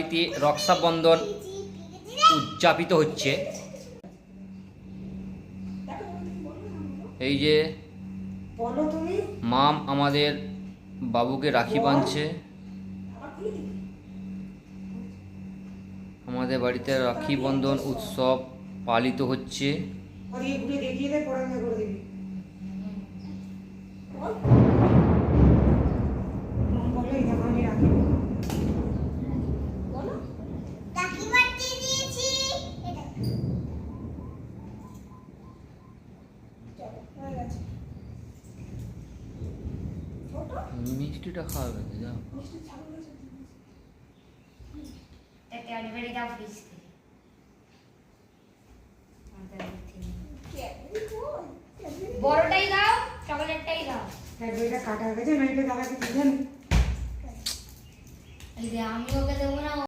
বাড়িতে রক্ষাবন্ধন উদযাপিত হচ্ছে। এই যে মাম আমাদের বাবুকে রাখি বাঁধছে। আমাদের বাড়িতে রাখি বন্ধন উৎসব পালিত হচ্ছে। মিষ্টিটা খাওয়াবে যা। বড়টাই দাও, চকলেটটাই দাও। এটা কাটা গেছে না, এটা দাদাকে দিবেন। আমি ওকে দেবো না।